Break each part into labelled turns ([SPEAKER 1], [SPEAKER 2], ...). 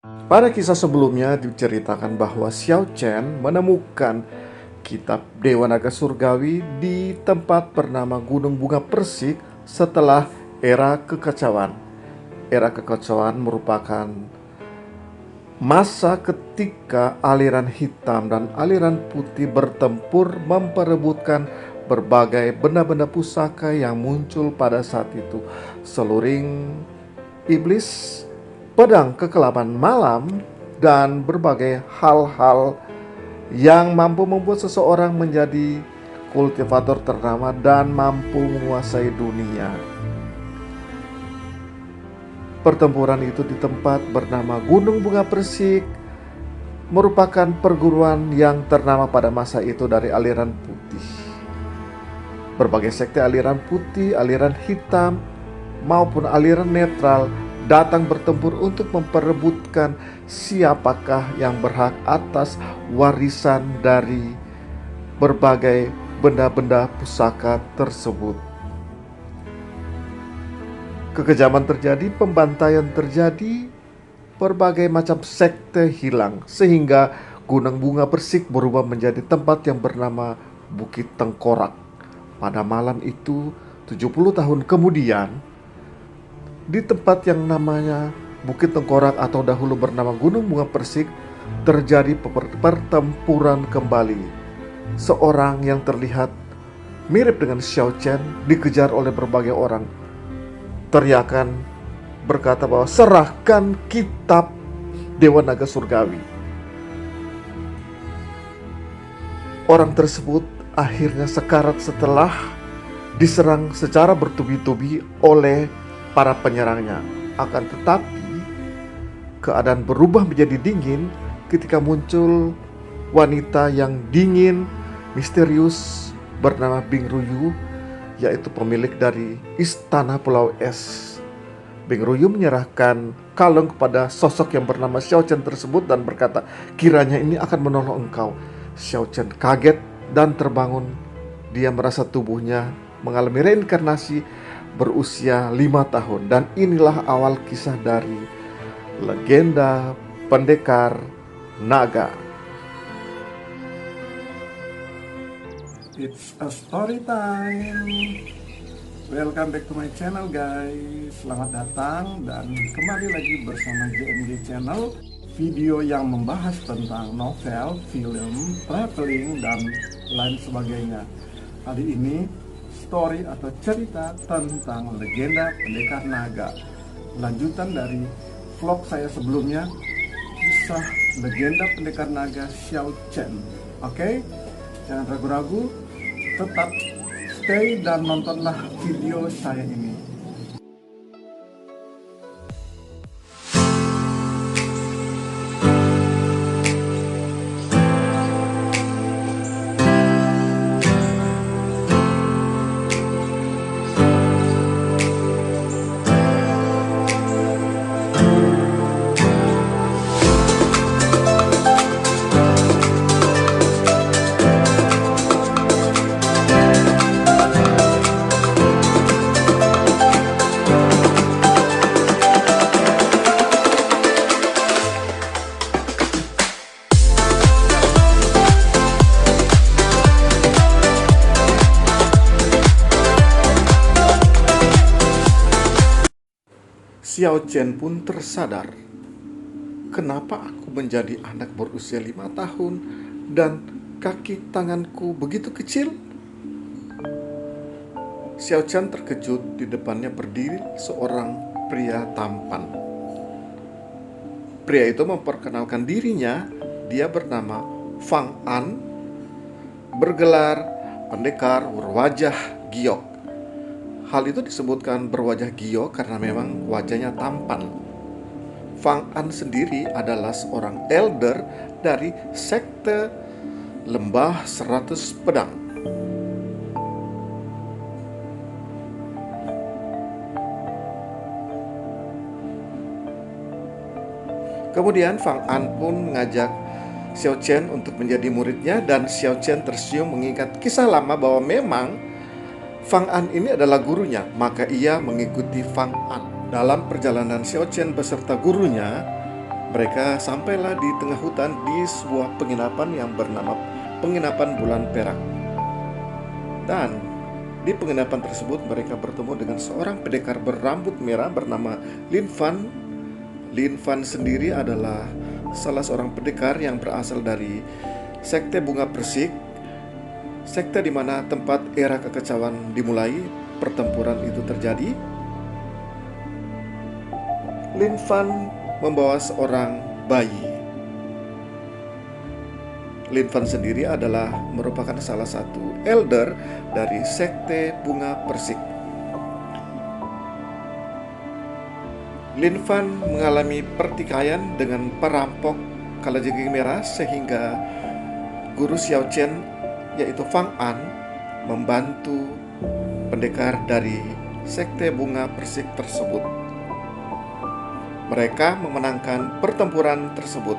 [SPEAKER 1] Pada kisah sebelumnya diceritakan bahwa Xiao Chen menemukan kitab Dewa Naga Surgawi di tempat bernama Gunung Bunga Persik setelah era kekacauan. Era kekacauan merupakan masa ketika aliran hitam dan aliran putih bertempur memperebutkan berbagai benda-benda pusaka yang muncul pada saat itu. Seluring iblis, pedang kekelaban malam, dan berbagai hal-hal yang mampu membuat seseorang menjadi kultivator ternama dan mampu menguasai dunia. Pertempuran itu di tempat bernama Gunung Bunga Persik merupakan perguruan yang ternama pada masa itu dari aliran putih. Berbagai sekte aliran putih, aliran hitam, maupun aliran netral datang bertempur untuk memperebutkan siapakah yang berhak atas warisan dari berbagai benda-benda pusaka tersebut. Kekejaman terjadi, pembantaian terjadi, berbagai macam sekte hilang, sehingga Gunung Bunga Persik berubah menjadi tempat yang bernama Bukit Tengkorak. Pada malam itu, 70 tahun kemudian, di tempat yang namanya Bukit Tengkorak atau dahulu bernama Gunung Bunga Persik, terjadi pertempuran kembali. Seorang yang terlihat mirip dengan Xiao Chen dikejar oleh berbagai orang. Teriakan berkata bahwa serahkan kitab Dewa Naga Surgawi. Orang tersebut akhirnya sekarat setelah diserang secara bertubi-tubi oleh para penyerangnya. Akan tetapi keadaan berubah menjadi dingin ketika muncul wanita yang dingin, misterius bernama Bing Ruyu, yaitu pemilik dari Istana Pulau Es. Bing Ruyu menyerahkan kalung kepada sosok yang bernama Xiao Chen tersebut dan berkata, kiranya ini akan menolong engkau. Xiao Chen kaget dan terbangun. Dia merasa tubuhnya mengalami reinkarnasi berusia 5 tahun. Dan inilah awal kisah dari legenda pendekar naga.
[SPEAKER 2] It's a story time. Welcome back to my channel guys. Selamat datang dan kembali lagi bersama JMG Channel. Video yang membahas tentang novel, film, traveling, dan lain sebagainya. Kali ini story atau cerita tentang legenda pendekar naga. Lanjutan dari vlog saya sebelumnya, kisah legenda pendekar naga Xiao Chen. Oke? Jangan ragu-ragu, tetap stay dan nontonlah video saya ini.
[SPEAKER 1] Xiao Chen pun tersadar, kenapa aku menjadi anak berusia 5 tahun dan kaki tanganku begitu kecil? Xiao Chen terkejut. Di depannya berdiri seorang pria tampan. Pria itu memperkenalkan dirinya. Dia bernama Fang An, bergelar pendekar berwajah giok. Hal itu disebutkan berwajah giok karena memang wajahnya tampan. Fang An sendiri adalah seorang elder dari sekte Lembah 100 Pedang. Kemudian Fang An pun mengajak Xiao Chen untuk menjadi muridnya, dan Xiao Chen tersium mengingat kisah lama bahwa memang Fang An ini adalah gurunya, maka ia mengikuti Fang An. Dalam perjalanan Xiao Chen beserta gurunya Mereka sampailah di tengah hutan di sebuah penginapan yang bernama Penginapan Bulan Perak. Dan di penginapan tersebut mereka bertemu dengan seorang pendekar berambut merah bernama Lin Fan. Lin Fan sendiri adalah salah seorang pendekar yang berasal dari sekte Bunga Persik, sekte di mana tempat era kekacauan dimulai, pertempuran itu terjadi. Lin Fan membawa seorang bayi. Lin Fan sendiri adalah merupakan salah satu elder dari sekte Bunga Persik. Lin Fan mengalami pertikaian dengan perampok kalajengking merah sehingga guru Xiao Chen yaitu Fang An membantu pendekar dari sekte Bunga Persik tersebut. Mereka memenangkan pertempuran tersebut.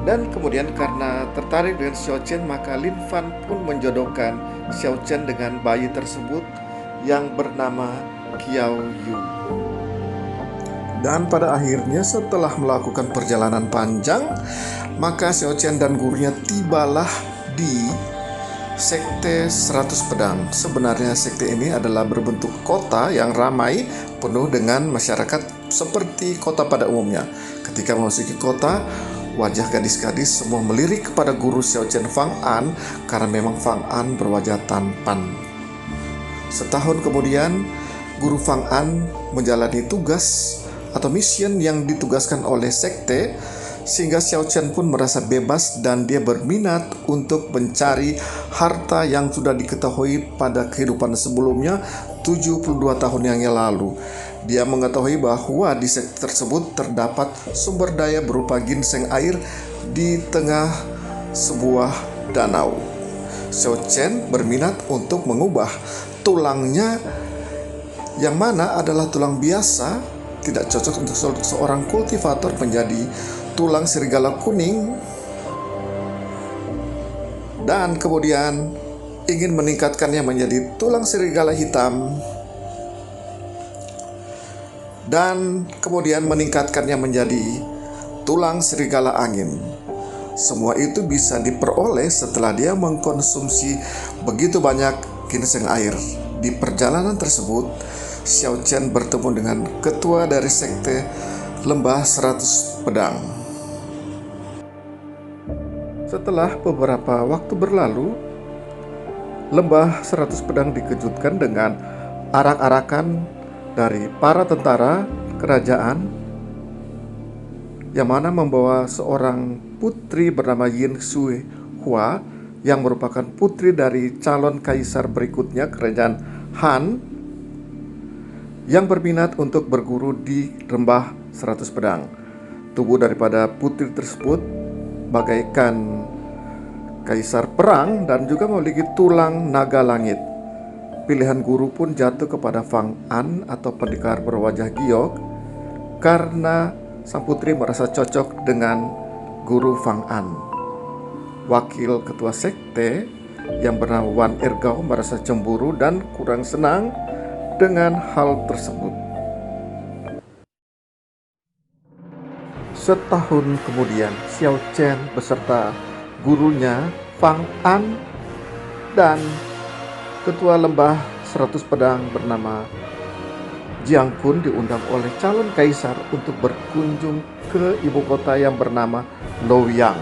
[SPEAKER 1] Dan kemudian karena tertarik dengan Xiao Chen, maka Lin Fan pun menjodohkan Xiao Chen dengan bayi tersebut yang bernama Qiao Yu. Dan pada akhirnya setelah melakukan perjalanan panjang, maka Xiao Chen dan gurunya tibalah di sekte 100 Pedang. Sebenarnya sekte ini adalah berbentuk kota yang ramai, penuh dengan masyarakat seperti kota pada umumnya. Ketika memasuki kota, wajah gadis-gadis semua melirik kepada guru Xiao Chen Fang An karena memang Fang An berwajah tampan. Setahun kemudian, guru Fang An menjalani tugas atau mission yang ditugaskan oleh sekte, sehingga Xiao Chen pun merasa bebas dan dia berminat untuk mencari harta yang sudah diketahui pada kehidupan sebelumnya 72 tahun yang lalu. Dia mengetahui bahwa di sekte tersebut terdapat sumber daya berupa ginseng air di tengah sebuah danau. Xiao Chen berminat untuk mengubah tulangnya yang mana adalah tulang biasa, tidak cocok untuk seorang kultivator, menjadi tulang serigala kuning, dan kemudian ingin meningkatkannya menjadi tulang serigala hitam, dan kemudian meningkatkannya menjadi tulang serigala angin. Semua itu bisa diperoleh setelah dia mengkonsumsi begitu banyak ginseng air. Di perjalanan tersebut, Xiao Chen bertemu dengan ketua dari sekte Lembah 100 Pedang. Setelah beberapa waktu berlalu, Lembah 100 Pedang dikejutkan dengan arak-arakan dari para tentara kerajaan yang mana membawa seorang putri bernama Yin Sui Hua yang merupakan putri dari calon kaisar berikutnya kerajaan Han yang berminat untuk berguru di Lembah 100 Pedang. Tubuh daripada putri tersebut bagaikan kaisar perang dan juga memiliki tulang naga langit. Pilihan guru pun jatuh kepada Fang An atau pendekar berwajah giok karena sang putri merasa cocok dengan guru Fang An. Wakil ketua sekte yang bernama Wan Ergao merasa cemburu dan kurang senang dengan hal tersebut. Setahun kemudian, Xiao Chen beserta gurunya Fang An dan ketua Lembah 100 Pedang bernama Jiang Kun diundang oleh calon kaisar untuk berkunjung ke ibu kota yang bernama Luoyang.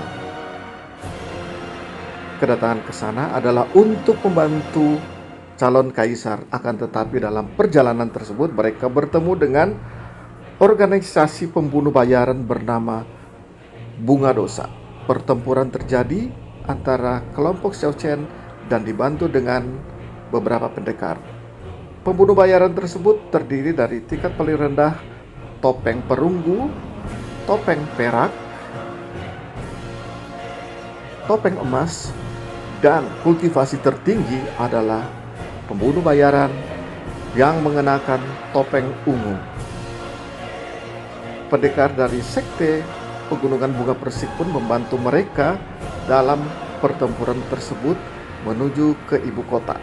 [SPEAKER 1] Kedatangan ke sana adalah untuk membantu calon kaisar, akan tetapi dalam perjalanan tersebut mereka bertemu dengan organisasi pembunuh bayaran bernama Bunga Dosa. Pertempuran terjadi antara kelompok Xiao Chen dan dibantu dengan beberapa pendekar. Pembunuh bayaran tersebut terdiri dari tingkat paling rendah topeng perunggu, topeng perak, topeng emas, dan kultivasi tertinggi adalah pembunuh bayaran yang mengenakan topeng ungu. Pendekar dari sekte Pegunungan Bunga Persik pun membantu mereka dalam pertempuran tersebut menuju ke ibu kota.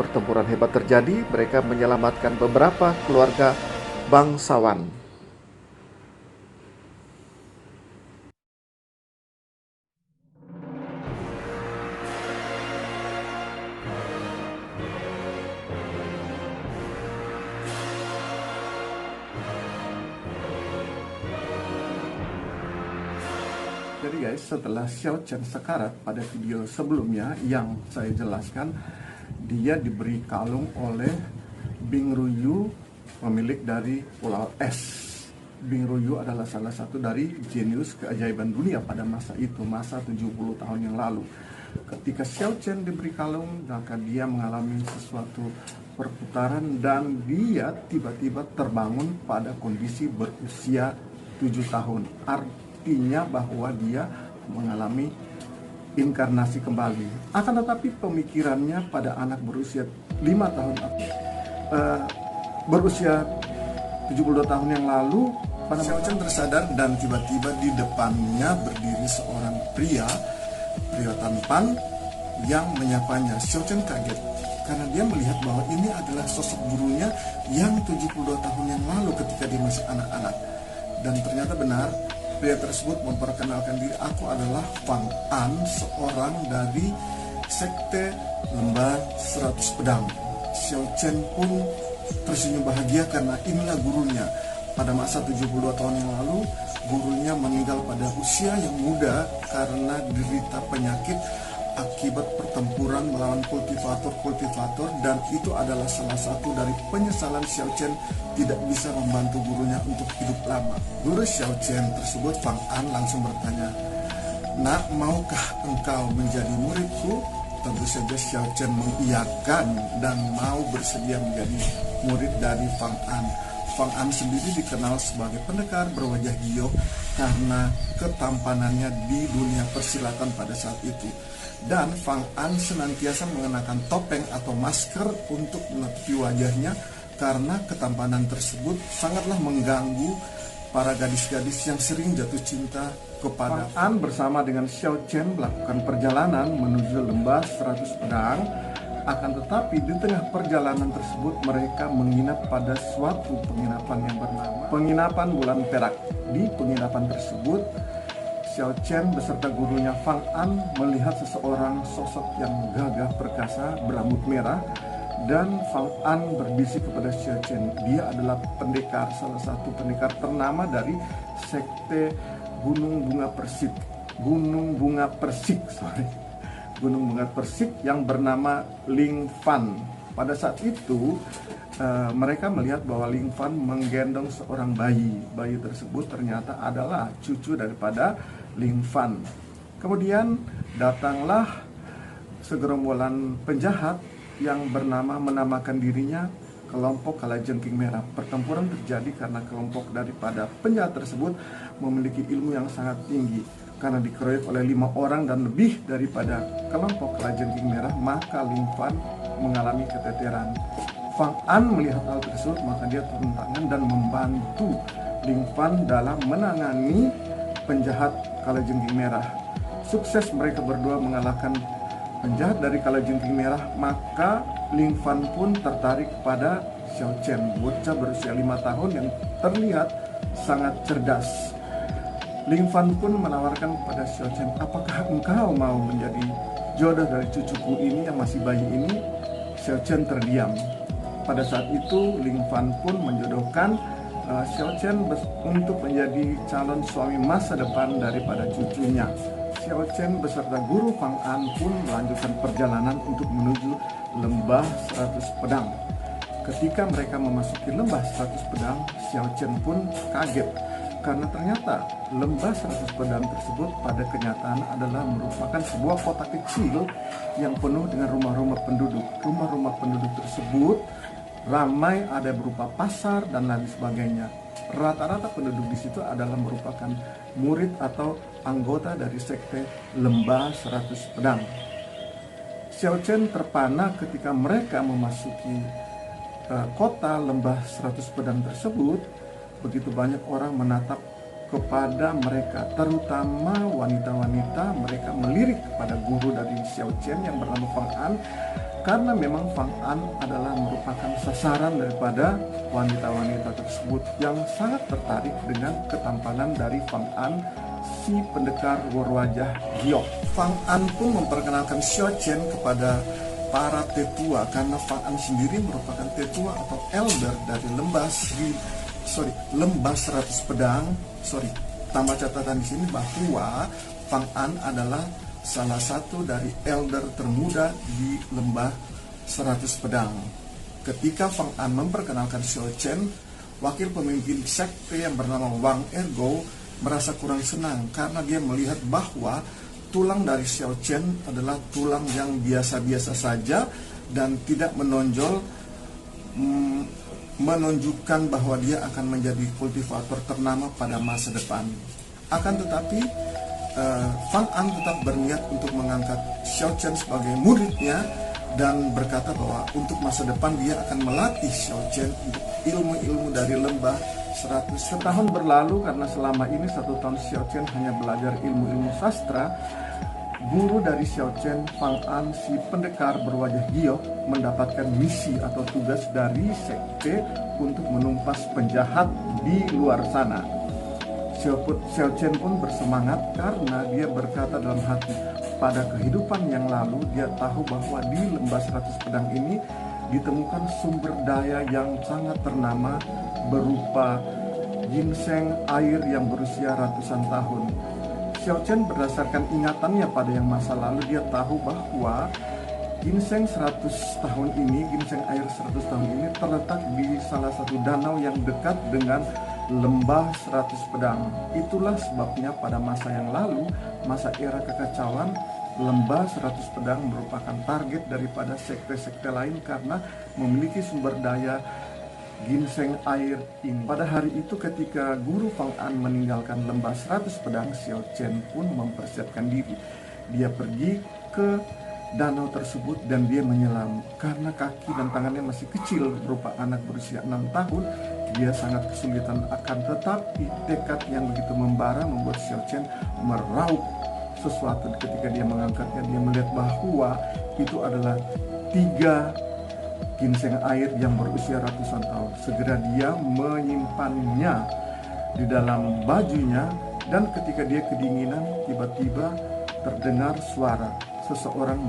[SPEAKER 1] pertempuran hebat terjadi, mereka menyelamatkan beberapa keluarga bangsawan.
[SPEAKER 2] Jadi guys, setelah Xiao Chen sekarat pada video sebelumnya yang saya jelaskan, dia diberi kalung oleh Bing Ruyu, pemilik dari Pulau Es. Bing Ruyu adalah salah satu dari jenius keajaiban dunia pada masa itu, masa 70 tahun yang lalu. Ketika Xiao Chen diberi kalung, maka dia mengalami sesuatu perputaran dan dia tiba-tiba terbangun pada kondisi berusia 7 tahun. Artinya bahwa dia mengalami inkarnasi kembali. Akan tetapi pemikirannya pada anak berusia 5 tahun berusia 72 tahun yang lalu, pada Xiao Chen tersadar dan tiba-tiba di depannya berdiri seorang pria tampan yang menyapanya. Xiao Chen kaget karena dia melihat bahwa ini adalah sosok gurunya yang 72 tahun yang lalu ketika dia masih anak-anak. Dan ternyata benar, pria tersebut memperkenalkan diri, aku adalah Fang An, seorang dari sekte Lembah 100 Pedang. Xiao Chen pun tersenyum bahagia karena inilah gurunya. Pada masa 72 tahun yang lalu, gurunya meninggal pada usia yang muda karena derita penyakit akibat pertempuran melawan kultivator, dan itu adalah salah satu dari penyesalan Xiao Chen tidak bisa membantu gurunya untuk hidup lama. Guru Xiao Chen tersebut, Fang An, langsung bertanya, "Nak, maukah engkau menjadi muridku?" Tentu saja Xiao Chen mengiyakan dan mau bersedia menjadi murid dari Fang An. Fang An sendiri dikenal sebagai pendekar berwajah giok karena ketampanannya di dunia persilatan pada saat itu. Dan Fang An senantiasa mengenakan topeng atau masker untuk menutupi wajahnya karena ketampanan tersebut sangatlah mengganggu para gadis-gadis yang sering jatuh cinta kepada Fang An. Bersama dengan Xiao Chen melakukan perjalanan menuju Lembah 100 Pedang. Akan tetapi di tengah perjalanan tersebut mereka menginap pada suatu penginapan yang bernama Penginapan Bulan Perak. Di penginapan tersebut, Xiao Chen beserta gurunya Fang An melihat seseorang sosok yang gagah perkasa berambut merah, dan Fang An berbisik kepada Xiao Chen. Dia adalah pendekar, salah satu pendekar ternama dari sekte Gunung Bunga Persik. Gunung Bunga Persik yang bernama Ling Fan. Pada saat itu mereka melihat bahwa Ling Fan menggendong seorang bayi. Bayi tersebut ternyata adalah cucu daripada Ling Fan. Kemudian datanglah segerombolan penjahat yang menamakan dirinya kelompok Kalajengking Merah. Pertempuran terjadi karena kelompok daripada penjahat tersebut memiliki ilmu yang sangat tinggi. Karena dikeroyok oleh 5 orang dan lebih daripada kelompok Kalajengking Merah, maka Ling Fan mengalami keteteran. Fang An melihat hal tersebut, maka dia turun tangan dan membantu Ling Fan dalam menangani penjahat Kalajengking Merah. Sukses mereka berdua mengalahkan penjahat dari Kalajengking Merah, maka Ling Fan pun tertarik pada Xiao Chen, bocah berusia 5 tahun yang terlihat sangat cerdas. Ling Fan pun menawarkan kepada Xiao Chen, apakah engkau mau menjadi jodoh dari cucuku ini yang masih bayi ini? Xiao Chen terdiam. Pada saat itu Ling Fan pun menjodohkan Xiao Chen untuk menjadi calon suami masa depan daripada cucunya. Xiao Chen beserta guru Fang An pun melanjutkan perjalanan untuk menuju Lembah 100 Pedang. Ketika mereka memasuki Lembah 100 Pedang, Xiao Chen pun kaget karena ternyata Lembah 100 Pedang tersebut pada kenyataan adalah merupakan sebuah kota kecil yang penuh dengan rumah-rumah penduduk. Rumah-rumah penduduk tersebut ramai ada berupa pasar dan lain sebagainya. Rata-rata penduduk di situ adalah merupakan murid atau anggota dari sekte Lembah 100 Pedang. Xiao Chen terpana ketika mereka memasuki kota Lembah 100 Pedang tersebut. Begitu banyak orang menatap kepada mereka, terutama wanita-wanita. Mereka melirik kepada guru dari Xiao Chen yang bernama Fang An karena memang Fang An adalah merupakan sasaran daripada wanita-wanita tersebut yang sangat tertarik dengan ketampanan dari Fang An, si pendekar berwajah giok. Fang An pun memperkenalkan Xiao Chen kepada para tetua karena Fang An sendiri merupakan tetua atau elder dari lembah 100 pedang. Tambah catatan di sini bahwa Fang An adalah salah satu dari elder termuda di lembah 100 pedang. Ketika Fang An memperkenalkan Xiao Chen, wakil pemimpin sekte yang bernama Wang Ergo merasa kurang senang karena dia melihat bahwa tulang dari Xiao Chen adalah tulang yang biasa-biasa saja dan tidak menunjukkan bahwa dia akan menjadi kultivator ternama pada masa depan. Akan tetapi Fang An tetap berniat untuk mengangkat Xiao Chen sebagai muridnya dan berkata bahwa untuk masa depan dia akan melatih Xiao Chen untuk ilmu-ilmu dari lembah 100. Setahun berlalu karena selama ini 1 tahun Xiao Chen hanya belajar ilmu-ilmu sastra. Guru dari Xiao Chen, Fang An, si pendekar berwajah giok, mendapatkan misi atau tugas dari sekte untuk menumpas penjahat di luar sana. Xiao Chen pun bersemangat karena dia berkata dalam hati, pada kehidupan yang lalu dia tahu bahwa di lembah 100 pedang ini ditemukan sumber daya yang sangat ternama berupa ginseng air yang berusia ratusan tahun. Xiao Chen berdasarkan ingatannya pada yang masa lalu, dia tahu bahwa ginseng 100 tahun ini, ginseng air 100 tahun ini terletak di salah satu danau yang dekat dengan lembah 100 pedang. Itulah sebabnya pada masa yang lalu, masa era kekacauan, lembah 100 pedang merupakan target daripada sekte-sekte lain karena memiliki sumber daya ginseng air ini. Pada hari itu ketika guru Fang An meninggalkan lembah 100 pedang, Xiao Chen pun mempersiapkan diri. Dia pergi ke danau tersebut dan dia menyelam. Karena kaki dan tangannya masih kecil berupa anak berusia 6 tahun, dia sangat kesulitan, akan tetapi tekad yang begitu membara membuat Xiao Chen meraup sesuatu. Ketika dia mengangkatnya, dia melihat bahwa itu adalah 3 ginseng air yang berusia ratusan tahun. Segera dia menyimpannya di dalam bajunya, dan ketika dia kedinginan, tiba-tiba terdengar suara seseorang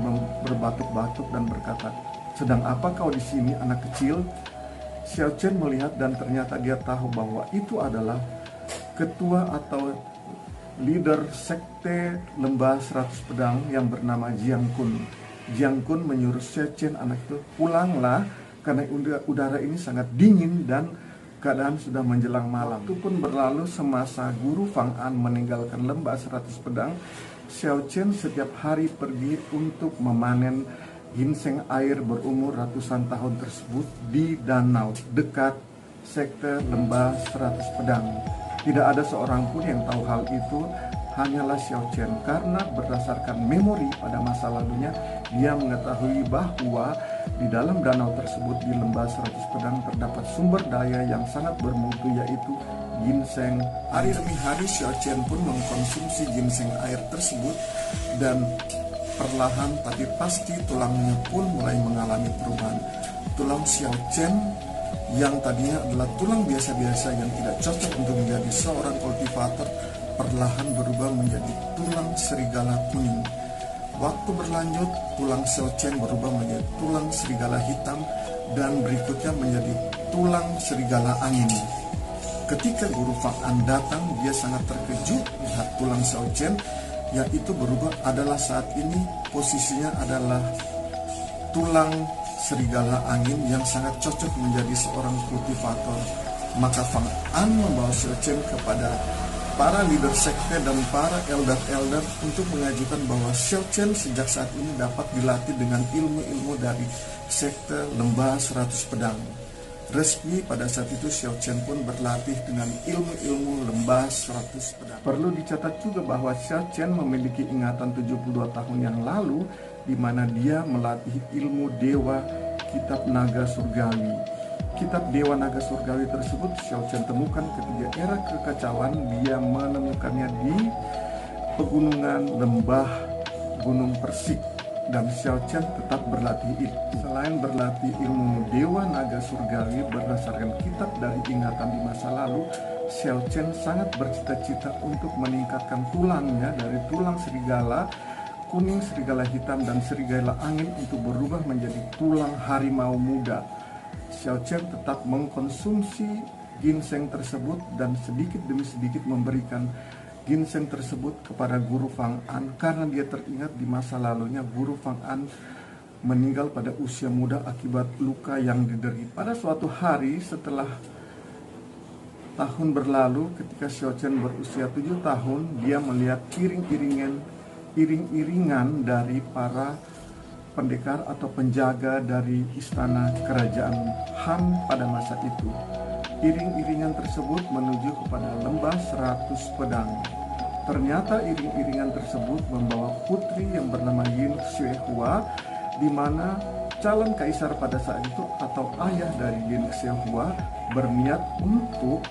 [SPEAKER 2] berbatuk-batuk dan berkata, "Sedang apa kau di sini, anak kecil?" Xiao Chen melihat dan ternyata dia tahu bahwa itu adalah ketua atau leader sekte lembah 100 pedang yang bernama Jiang Kun. Jiang Kun menyuruh Xiao Chen, anak itu, pulanglah karena udara ini sangat dingin dan keadaan sudah menjelang malam. Waktu pun berlalu semasa guru Fang An meninggalkan lembah 100 pedang. Xiao Chen setiap hari pergi untuk memanen ginseng air berumur ratusan tahun tersebut di danau dekat sekte lembah 100 pedang. Tidak ada seorang pun yang tahu hal itu, hanyalah Xiao Chen, karena berdasarkan memori pada masa lalunya, dia mengetahui bahwa di dalam danau tersebut di lembah 100 pedang terdapat sumber daya yang sangat bermutu, yaitu ginseng. Hari demi hari Xiao Chen pun mengkonsumsi ginseng air tersebut dan perlahan tapi pasti tulangnya pun mulai mengalami perubahan. Tulang Xiao Chen yang tadinya adalah tulang biasa-biasa yang tidak cocok untuk menjadi seorang kultivator perlahan berubah menjadi tulang serigala kuning. Waktu berlanjut, tulang Xiao Chen berubah menjadi tulang serigala hitam dan berikutnya menjadi tulang serigala angin. Ketika guru Fang An datang, dia sangat terkejut melihat tulang Xiao Chen yang itu berubah adalah saat ini posisinya adalah tulang serigala angin yang sangat cocok menjadi seorang kultivator. Maka Fang An membawa Xiao Chen kepada para leader sekte dan para elder-elder untuk mengajukan bahwa Xiao Chen sejak saat ini dapat dilatih dengan ilmu-ilmu dari sekte lembah 100 pedang. Resmi pada saat itu Xiao Chen pun berlatih dengan ilmu-ilmu lembah 100 pedang. Perlu dicatat juga bahwa Xiao Chen memiliki ingatan 72 tahun yang lalu di mana dia melatih ilmu dewa kitab naga surgawi. Kitab Dewa Naga Surgawi tersebut Xiao Chen temukan ketika era kekacauan. Dia menemukannya di pegunungan lembah Gunung Persik. dan Xiao Chen tetap berlatih itu. Selain berlatih ilmu Dewa Naga Surgawi berdasarkan kitab dari ingatan di masa lalu, Xiao Chen sangat bercita-cita untuk meningkatkan tulangnya dari tulang serigala kuning, serigala hitam, dan serigala angin untuk berubah menjadi tulang harimau muda. Xiao Chen tetap mengkonsumsi ginseng tersebut dan sedikit demi sedikit memberikan ginseng tersebut kepada Guru Fang An karena dia teringat di masa lalunya Guru Fang An meninggal pada usia muda akibat luka yang diderita. Pada suatu hari setelah tahun berlalu, ketika Xiao Chen berusia 7 tahun, dia melihat iring-iringan dari para pendekar atau penjaga dari istana kerajaan Han pada masa itu. Iring-iringan tersebut menuju kepada lembah 100 pedang. Ternyata iring-iringan tersebut membawa putri yang bernama Yin Xuehua, di mana calon kaisar pada saat itu atau ayah dari Yin Xuehua berniat untuk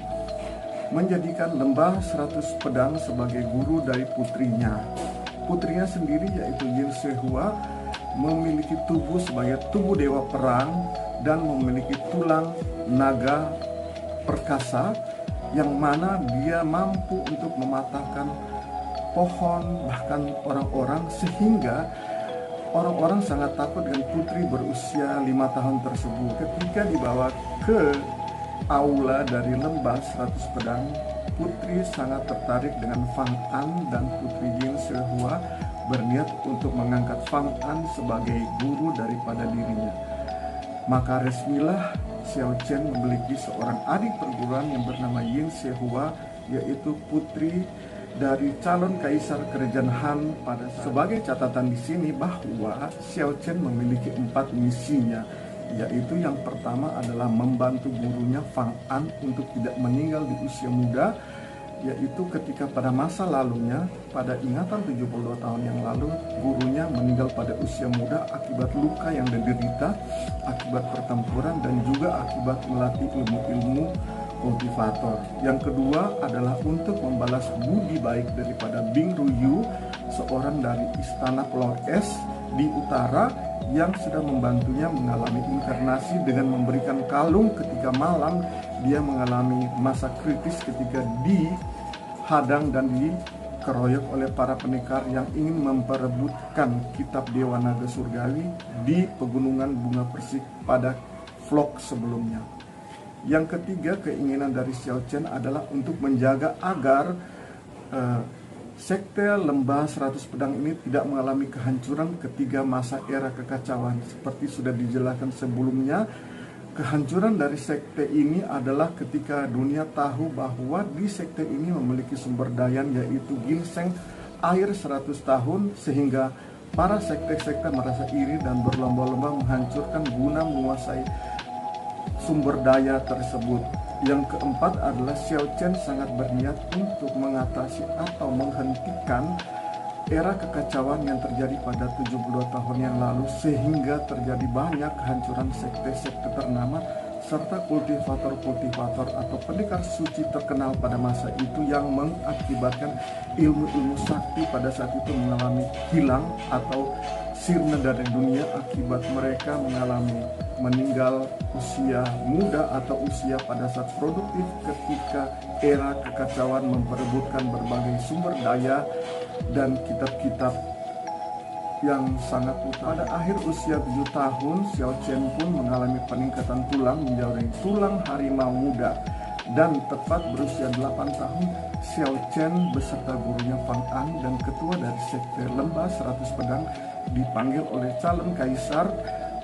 [SPEAKER 2] menjadikan lembah 100 pedang sebagai guru dari putrinya. Putrinya sendiri yaitu Yin Xuehua memiliki tubuh sebagai tubuh dewa perang dan memiliki tulang naga perkasa yang mana dia mampu untuk mematahkan pohon bahkan orang-orang, sehingga orang-orang sangat takut dengan putri berusia 5 tahun tersebut. Ketika dibawa ke aula dari lembah 100 pedang, putri sangat tertarik dengan Fang An dan putri Yin Xuehua berniat untuk mengangkat Fang An sebagai guru daripada dirinya. Maka resmilah Xiao Chen memiliki seorang adik perguruan yang bernama Yin Xuehua, yaitu putri dari calon kaisar kerajaan Han. Pada sebagai catatan di sini bahwa Xiao Chen memiliki 4 misinya, yaitu yang pertama adalah membantu gurunya Fang An untuk tidak meninggal di usia muda, yaitu ketika pada masa lalunya, pada ingatan 72 tahun yang lalu, gurunya meninggal pada usia muda akibat luka yang diderita, akibat pertempuran, dan juga akibat melatih ilmu-ilmu kultivator. Yang kedua adalah untuk membalas budi baik daripada Bing Ruyu, seorang dari istana Pulau Es di utara yang sudah membantunya mengalami inkarnasi dengan memberikan kalung ketika malam dia mengalami masa kritis ketika dihadang dan dikeroyok oleh para pendekar yang ingin memperebutkan kitab Dewa Naga Surgawi di pegunungan Bunga Persik pada vlog sebelumnya. Yang ketiga, keinginan dari Xiao Chen adalah untuk menjaga agar sekte lembah 100 pedang ini tidak mengalami kehancuran ketika masa era kekacauan. Seperti sudah dijelaskan sebelumnya, kehancuran dari sekte ini adalah ketika dunia tahu bahwa di sekte ini memiliki sumber daya yaitu ginseng air 100 tahun, sehingga para sekte-sekte merasa iri dan berlomba-lomba menghancurkan guna menguasai sumber daya tersebut. Yang keempat adalah Xiao Chen sangat berniat untuk mengatasi atau menghentikan era kekacauan yang terjadi pada 72 tahun yang lalu, sehingga terjadi banyak kehancuran sekte-sekte ternama serta kultivator-kultivator atau pendekar suci terkenal pada masa itu yang mengakibatkan ilmu-ilmu sakti pada saat itu mengalami hilang atau sirna dari dunia akibat mereka mengalami meninggal usia muda atau usia pada saat produktif ketika era kekacauan memperebutkan berbagai sumber daya dan kitab-kitab yang sangat utama. Pada akhir usia 7 tahun, Xiao Chen pun mengalami peningkatan tulang menjadi tulang harimau muda, dan tepat berusia 8 tahun, Xiao Chen beserta gurunya Fang An dan ketua dari sekte lembah 100 pedang dipanggil oleh calon kaisar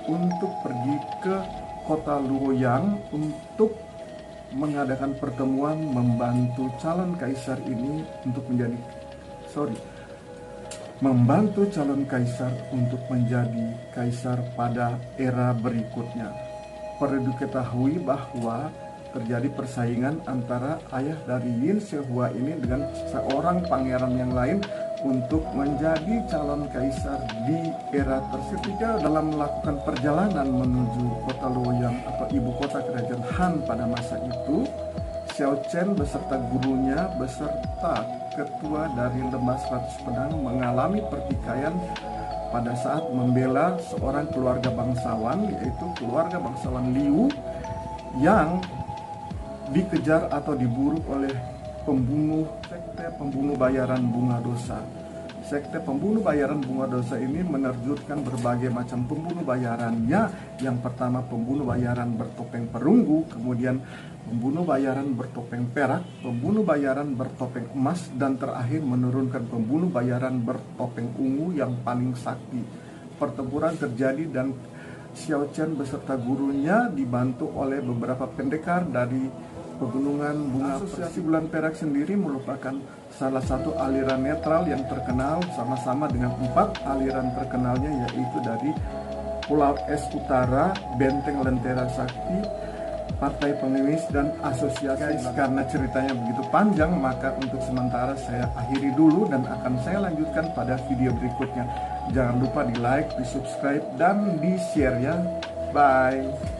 [SPEAKER 2] untuk pergi ke kota Luoyang untuk mengadakan pertemuan membantu calon kaisar ini untuk membantu calon kaisar untuk menjadi kaisar pada era berikutnya. Perlu diketahui bahwa terjadi persaingan antara ayah dari Yin Xuehua ini dengan seorang pangeran yang lain untuk menjadi calon kaisar di era tersebut. Ketika dalam melakukan perjalanan menuju kota Luoyang atau ibu kota kerajaan Han pada masa itu, Xiao Chen beserta gurunya beserta ketua dari lembah 100 pedang mengalami pertikaian pada saat membela seorang keluarga bangsawan, yaitu keluarga bangsawan Liu yang dikejar atau diburu oleh sekte pembunuh bayaran bunga dosa. Sekte pembunuh bayaran bunga dosa ini menerjunkan berbagai macam pembunuh bayarannya. Yang pertama pembunuh bayaran bertopeng perunggu, kemudian pembunuh bayaran bertopeng perak, pembunuh bayaran bertopeng emas, dan terakhir menurunkan pembunuh bayaran bertopeng ungu yang paling sakti. Pertempuran terjadi dan Xiao Chen beserta gurunya dibantu oleh beberapa pendekar dari pegunungan bunga. Asosiasi Bulan Perak sendiri merupakan salah satu aliran netral yang terkenal sama-sama dengan 4 aliran terkenalnya, yaitu dari Pulau Es Utara, Benteng Lentera Sakti, Partai Pengemis, dan Asosiasi. Karena ceritanya begitu panjang, maka untuk sementara saya akhiri dulu dan akan saya lanjutkan pada video berikutnya. Jangan lupa di like, di subscribe, dan di share ya. Bye.